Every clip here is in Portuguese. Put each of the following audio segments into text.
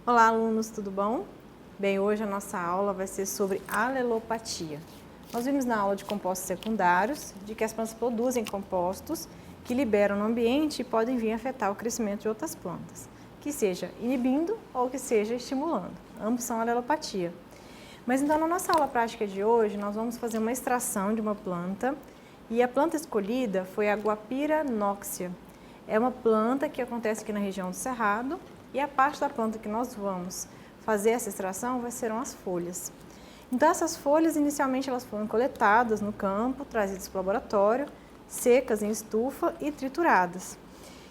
Olá, alunos, tudo bom? Bem, hoje a nossa aula vai ser sobre alelopatia. Nós vimos na aula de compostos secundários de que as plantas produzem compostos que liberam no ambiente e podem vir afetar o crescimento de outras plantas, que seja inibindo ou que seja estimulando. Ambos são alelopatia. Mas então, na nossa aula prática de hoje, nós vamos fazer uma extração de uma planta e a planta escolhida foi a Guapira noxia. É uma planta que acontece aqui na região do Cerrado e a parte da planta que nós vamos fazer essa extração serão as folhas. Então, essas folhas, inicialmente, elas foram coletadas no campo, trazidas para o laboratório, secas em estufa e trituradas.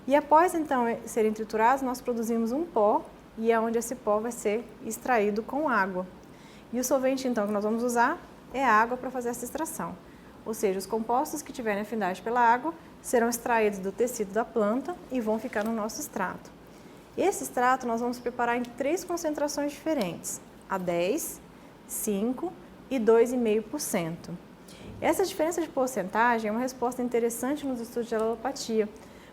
E após, então, serem trituradas, nós produzimos um pó e é onde esse pó vai ser extraído com água. E o solvente, então, que nós vamos usar é a água para fazer essa extração. Ou seja, os compostos que tiverem afinidade pela água serão extraídos do tecido da planta e vão ficar no nosso extrato. Esse extrato nós vamos preparar em 3 concentrações diferentes, a 10, 5 e 2,5%. Essa diferença de porcentagem é uma resposta interessante nos estudos de alelopatia,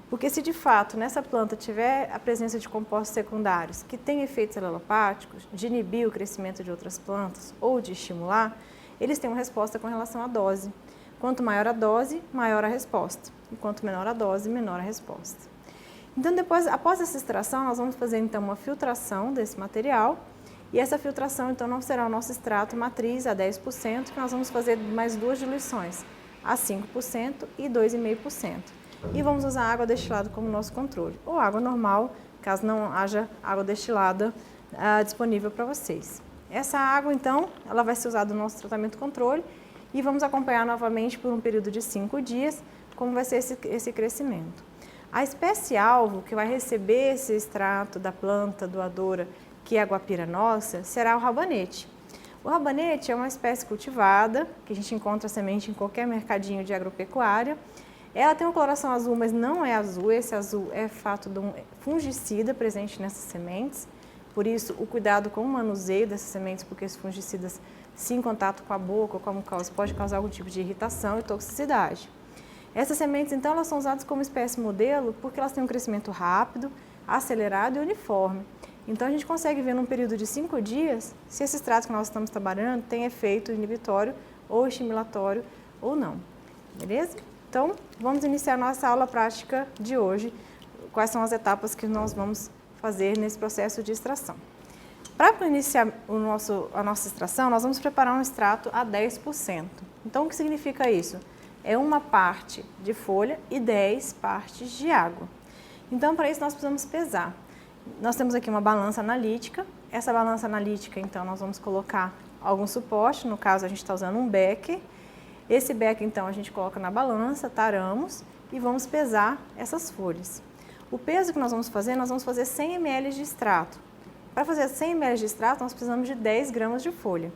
porque se de fato nessa planta tiver a presença de compostos secundários que têm efeitos alelopáticos, de inibir o crescimento de outras plantas ou de estimular, eles têm uma resposta com relação à dose. Quanto maior a dose, maior a resposta, e quanto menor a dose, menor a resposta. Então, após essa extração, nós vamos fazer então uma filtração desse material e essa filtração então não será o nosso extrato matriz a 10%, que nós vamos fazer mais 2 diluições, a 5% e 2,5%. E vamos usar água destilada como nosso controle, ou água normal, caso não haja água destilada disponível para vocês. Essa água então, ela vai ser usada no nosso tratamento controle e vamos acompanhar novamente por um período de 5 dias como vai ser esse crescimento. A espécie-alvo que vai receber esse extrato da planta doadora, que é a Guapira noxia, será o rabanete. O rabanete é uma espécie cultivada, que a gente encontra semente em qualquer mercadinho de agropecuária. Ela tem uma coloração azul, mas não é azul. Esse azul é fato de um fungicida presente nessas sementes. Por isso, o cuidado com o manuseio dessas sementes, porque esses fungicidas, se em contato com a boca ou com a mucosa, pode causar algum tipo de irritação e toxicidade. Essas sementes, então, elas são usadas como espécie modelo porque elas têm um crescimento rápido, acelerado e uniforme. Então, a gente consegue ver num período de 5 dias se esse extrato que nós estamos trabalhando tem efeito inibitório ou estimulatório ou não. Beleza? Então, vamos iniciar a nossa aula prática de hoje. Quais são as etapas que nós vamos fazer nesse processo de extração. Para iniciar a nossa extração, nós vamos preparar um extrato a 10%. Então, o que significa isso? É uma parte de folha e 10 partes de água. Então, para isso, nós precisamos pesar. Nós temos aqui uma balança analítica. Essa balança analítica, então, nós vamos colocar algum suporte. No caso, a gente está usando um becker. Esse becker, então, a gente coloca na balança, taramos e vamos pesar essas folhas. O peso que nós vamos fazer 100 ml de extrato. Para fazer 100 ml de extrato, nós precisamos de 10 gramas de folha.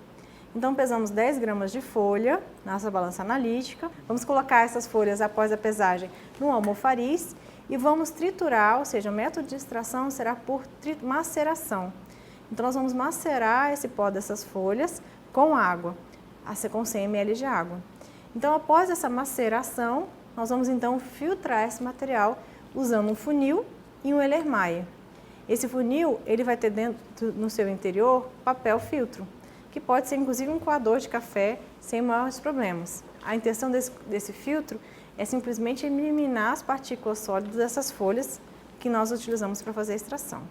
Então, pesamos 10 gramas de folha na nossa balança analítica. Vamos colocar essas folhas após a pesagem no almofariz e vamos triturar, ou seja, o método de extração será por maceração. Então, nós vamos macerar esse pó dessas folhas com água, com 100 ml de água. Então, após essa maceração, nós vamos então filtrar esse material usando um funil e um Erlenmeyer. Esse funil, ele vai ter dentro, no seu interior, papel filtro, que pode ser inclusive um coador de café sem maiores problemas. A intenção desse filtro é simplesmente eliminar as partículas sólidas dessas folhas que nós utilizamos para fazer a extração.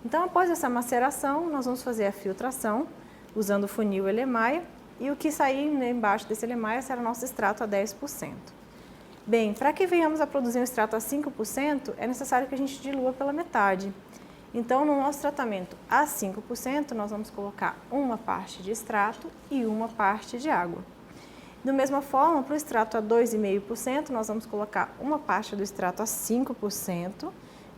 Então, após essa maceração, nós vamos fazer a filtração usando o funil Erlenmeyer e o que sair embaixo desse Erlenmeyer será o nosso extrato a 10%. Bem, para que venhamos a produzir um extrato a 5%, é necessário que a gente dilua pela metade. Então, no nosso tratamento a 5%, nós vamos colocar uma parte de extrato e uma parte de água. Da mesma forma, para o extrato a 2,5%, nós vamos colocar uma parte do extrato a 5%,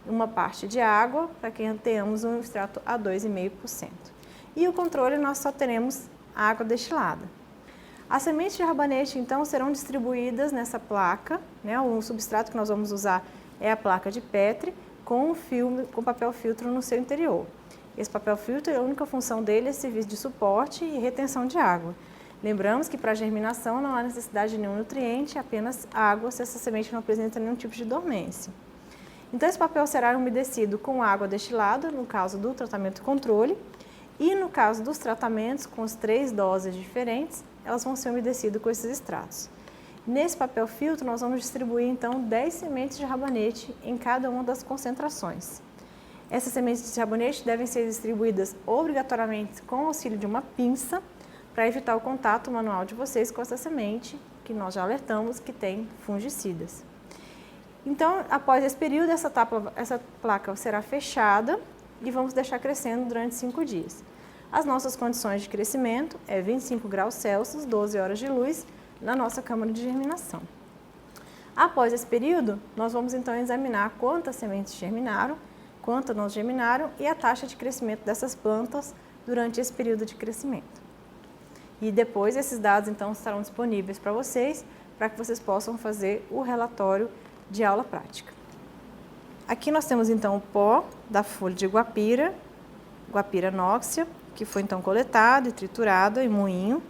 uma parte de água, para que tenhamos um extrato a 2,5%. E o controle, nós só teremos água destilada. As sementes de rabanete, então, serão distribuídas nessa placa, né? O substrato que nós vamos usar é a placa de Petri, com papel filtro no seu interior. Esse papel filtro, a única função dele é servir de suporte e retenção de água. Lembramos que para a germinação não há necessidade de nenhum nutriente, apenas água se essa semente não apresenta nenhum tipo de dormência. Então, esse papel será umedecido com água destilada, no caso do tratamento controle, e no caso dos tratamentos com as 3 doses diferentes, elas vão ser umedecidas com esses extratos. Nesse papel filtro, nós vamos distribuir, então, 10 sementes de rabanete em cada uma das concentrações. Essas sementes de rabanete devem ser distribuídas obrigatoriamente com o auxílio de uma pinça, para evitar o contato manual de vocês com essa semente, que nós já alertamos que tem fungicidas. Então, após esse período, essa placa será fechada e vamos deixar crescendo durante 5 dias. As nossas condições de crescimento é 25 graus Celsius, 12 horas de luz, na nossa câmara de germinação. Após esse período, nós vamos então examinar quantas sementes germinaram, quantas não germinaram e a taxa de crescimento dessas plantas durante esse período de crescimento. E depois esses dados então estarão disponíveis para vocês, para que vocês possam fazer o relatório de aula prática. Aqui nós temos então o pó da folha de guapira, guapira nóxia, que foi então coletado e triturado em moinho.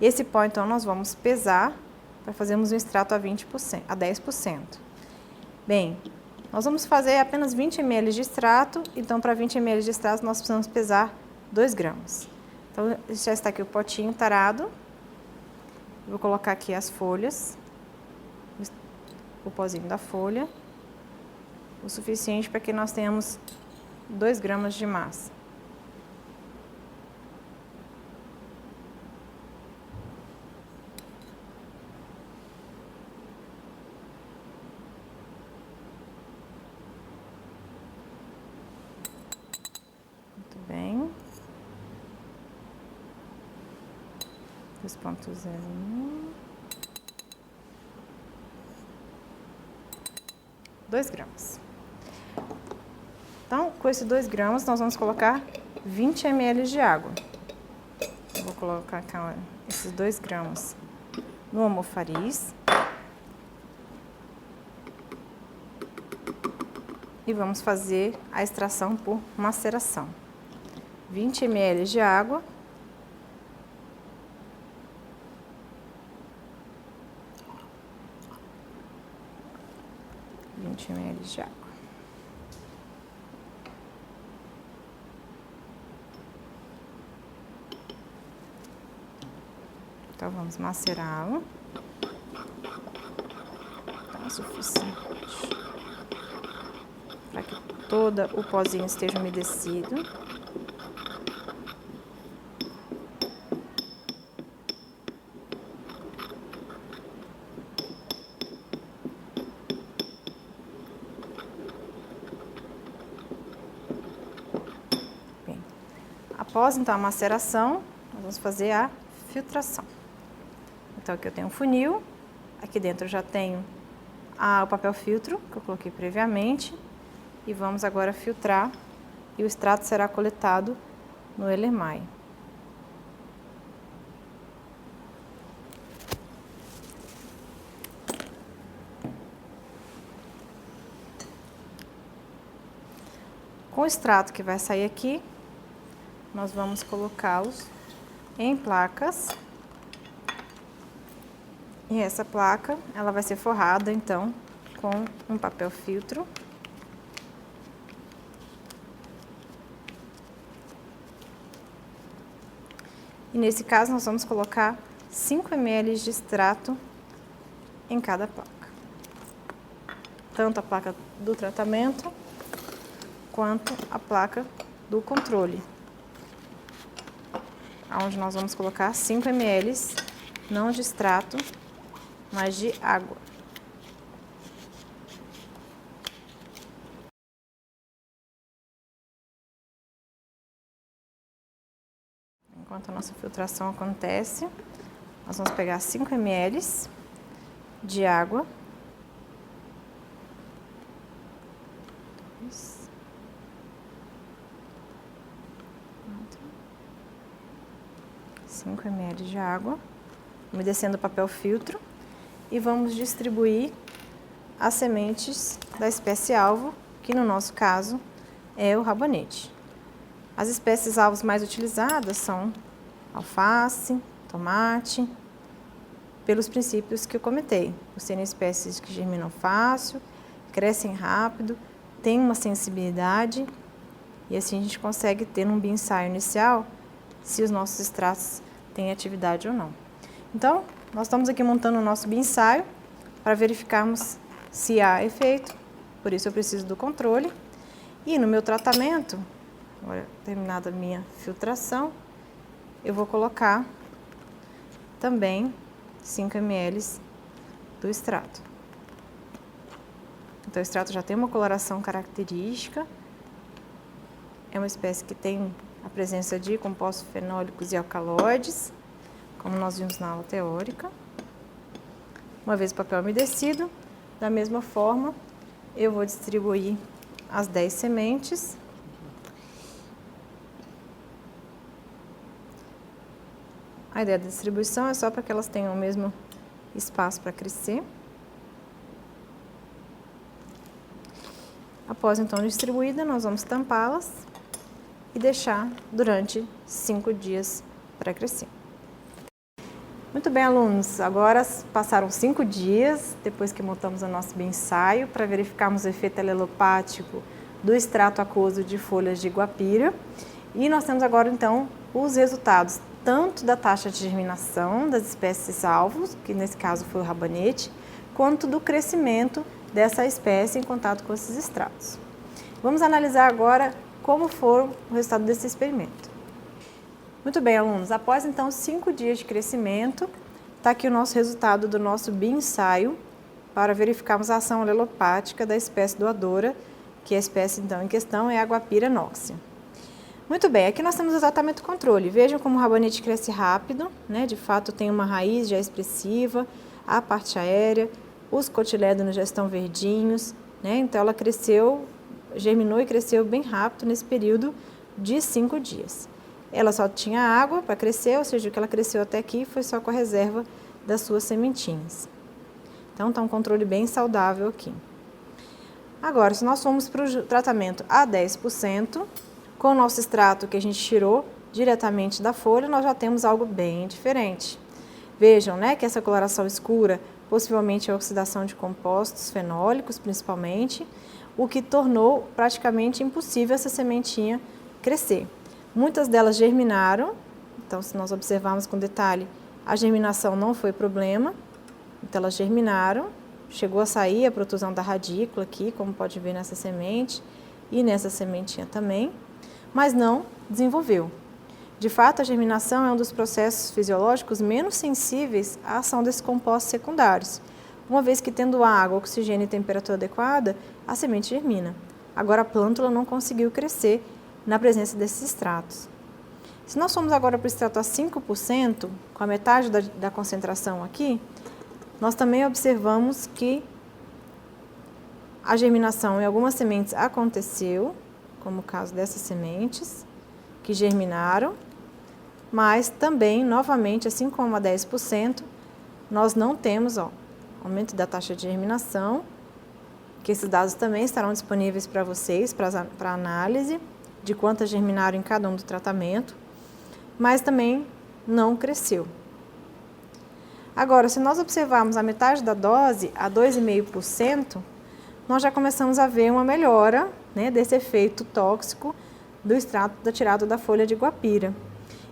Esse pó então nós vamos pesar para fazermos um extrato a 10%. Bem, nós vamos fazer apenas 20 ml de extrato, então para 20 ml de extrato nós precisamos pesar 2 gramas. Então já está aqui o potinho tarado, vou colocar aqui as folhas, o pozinho da folha, o suficiente para que nós tenhamos 2 gramas de massa. Muito bem. 2,01. 2 gramas. Então, com esses 2 gramas, nós vamos colocar 20 ml de água. Eu vou colocar aqui, esses 2 gramas no almofariz. E vamos fazer a extração por maceração. 20 ml de água. ml de água. Então, vamos macerá-lo. Tá o suficiente para que todo o pozinho esteja umedecido. Após então a maceração, nós vamos fazer a filtração. Então aqui eu tenho um funil, aqui dentro eu já tenho o papel filtro que eu coloquei previamente e vamos agora filtrar e o extrato será coletado no Erlenmeyer. Com o extrato que vai sair aqui, nós vamos colocá-los em placas. E essa placa, ela vai ser forrada, então, com um papel filtro. E nesse caso, nós vamos colocar 5 ml de extrato em cada placa. Tanto a placa do tratamento, quanto a placa do controle. Onde nós vamos colocar 5 ml, não de extrato, mas de água. Enquanto a nossa filtração acontece, nós vamos pegar 5 ml de água. 5 ml de água, umedecendo o papel filtro e vamos distribuir as sementes da espécie alvo, que no nosso caso é o rabanete. As espécies alvos mais utilizadas são alface, tomate, pelos princípios que eu comentei, por serem espécies que germinam fácil, crescem rápido, tem uma sensibilidade e assim a gente consegue ter num bioensaio inicial se os nossos extratos têm atividade ou não. Então, nós estamos aqui montando o nosso bioensaio para verificarmos se há efeito, por isso eu preciso do controle. E no meu tratamento, agora terminada a minha filtração, eu vou colocar também 5 ml do extrato. Então o extrato já tem uma coloração característica, é uma espécie que tem a presença de compostos fenólicos e alcaloides, como nós vimos na aula teórica. Uma vez o papel umedecido, da mesma forma, eu vou distribuir as 10 sementes. A ideia da distribuição é só para que elas tenham o mesmo espaço para crescer. Após então distribuída, nós vamos tampá-las e deixar durante 5 dias para crescer. Muito bem, alunos, agora passaram 5 dias depois que montamos o nosso bioensaio para verificarmos o efeito alelopático do extrato aquoso de folhas de guapira. E nós temos agora então os resultados tanto da taxa de germinação das espécies alvos, que nesse caso foi o rabanete, quanto do crescimento dessa espécie em contato com esses extratos. Vamos analisar agora como foi o resultado desse experimento. Muito bem, alunos, após então 5 dias de crescimento, está aqui o nosso resultado do nosso bioensaio para verificarmos a ação alelopática da espécie doadora, que a espécie então em questão é a Guapira noxia. Muito bem, aqui nós temos o tratamento controle. Vejam como o rabanete cresce rápido, né? De fato tem uma raiz já expressiva, a parte aérea, os cotilédonos já estão verdinhos, né? Então ela cresceu, germinou e cresceu bem rápido nesse período de 5 dias. Ela só tinha água para crescer, ou seja, o que ela cresceu até aqui foi só com a reserva das suas sementinhas. Então está um controle bem saudável aqui. Agora, se nós formos para o tratamento a 10%, com o nosso extrato que a gente tirou diretamente da folha, nós já temos algo bem diferente. Vejam, né, que essa coloração escura possivelmente é a oxidação de compostos fenólicos, principalmente, o que tornou praticamente impossível essa sementinha crescer. Muitas delas germinaram, então se nós observarmos com detalhe, a germinação não foi problema, então elas germinaram, chegou a sair a protusão da radícula aqui, como pode ver nessa semente e nessa sementinha também, mas não desenvolveu. De fato, a germinação é um dos processos fisiológicos menos sensíveis à ação desses compostos secundários, uma vez que tendo água, oxigênio e temperatura adequada, a semente germina. Agora a plântula não conseguiu crescer na presença desses extratos. Se nós formos agora para o extrato a 5%, com a metade da concentração aqui, nós também observamos que a germinação em algumas sementes aconteceu, como o caso dessas sementes, que germinaram, mas também, novamente, assim como a 10%, nós não temos aumento da taxa de germinação, que esses dados também estarão disponíveis para vocês, para análise, de quantas germinaram em cada um do tratamento, mas também não cresceu. Agora, se nós observarmos a metade da dose, a 2,5%, nós já começamos a ver uma melhora, né, desse efeito tóxico do extrato tirado da folha de guapira.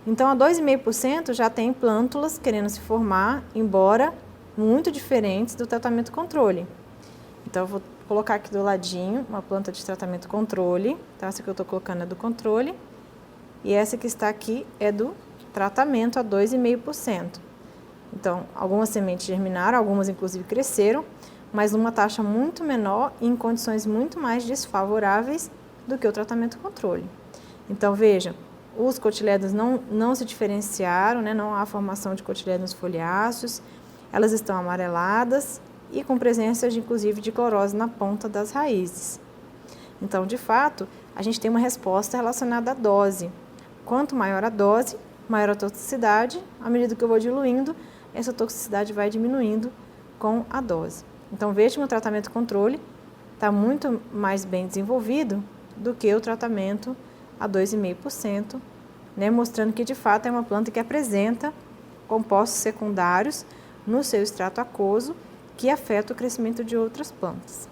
Então, a 2,5% já tem plântulas querendo se formar, embora muito diferentes do tratamento controle. Então, eu vou colocar aqui do ladinho uma planta de tratamento controle. Então, essa que eu estou colocando é do controle. E essa que está aqui é do tratamento a 2,5%. Então, algumas sementes germinaram, algumas inclusive cresceram, mas numa taxa muito menor e em condições muito mais desfavoráveis do que o tratamento controle. Então, vejam, os cotilédonos não se diferenciaram, né? Não há formação de cotilédonos foliáceos, elas estão amareladas e com presença, inclusive, de clorose na ponta das raízes. Então, de fato, a gente tem uma resposta relacionada à dose. Quanto maior a dose, maior a toxicidade, à medida que eu vou diluindo, essa toxicidade vai diminuindo com a dose. Então, veja que o tratamento controle está muito mais bem desenvolvido do que o tratamento a 2,5%, né, mostrando que, de fato, é uma planta que apresenta compostos secundários no seu extrato aquoso que afeta o crescimento de outras plantas.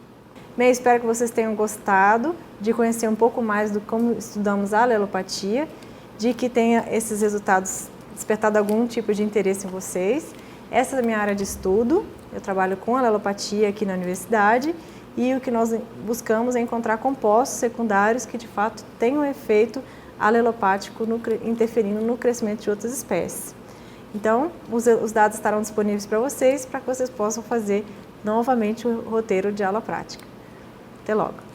Bem, espero que vocês tenham gostado de conhecer um pouco mais do como estudamos a alelopatia, de que tenha esses resultados despertado algum tipo de interesse em vocês. Essa é a minha área de estudo, eu trabalho com alelopatia aqui na universidade e o que nós buscamos é encontrar compostos secundários que de fato tenham efeito alelopático interferindo no crescimento de outras espécies. Então, os dados estarão disponíveis para vocês, para que vocês possam fazer novamente o roteiro de aula prática. Até logo!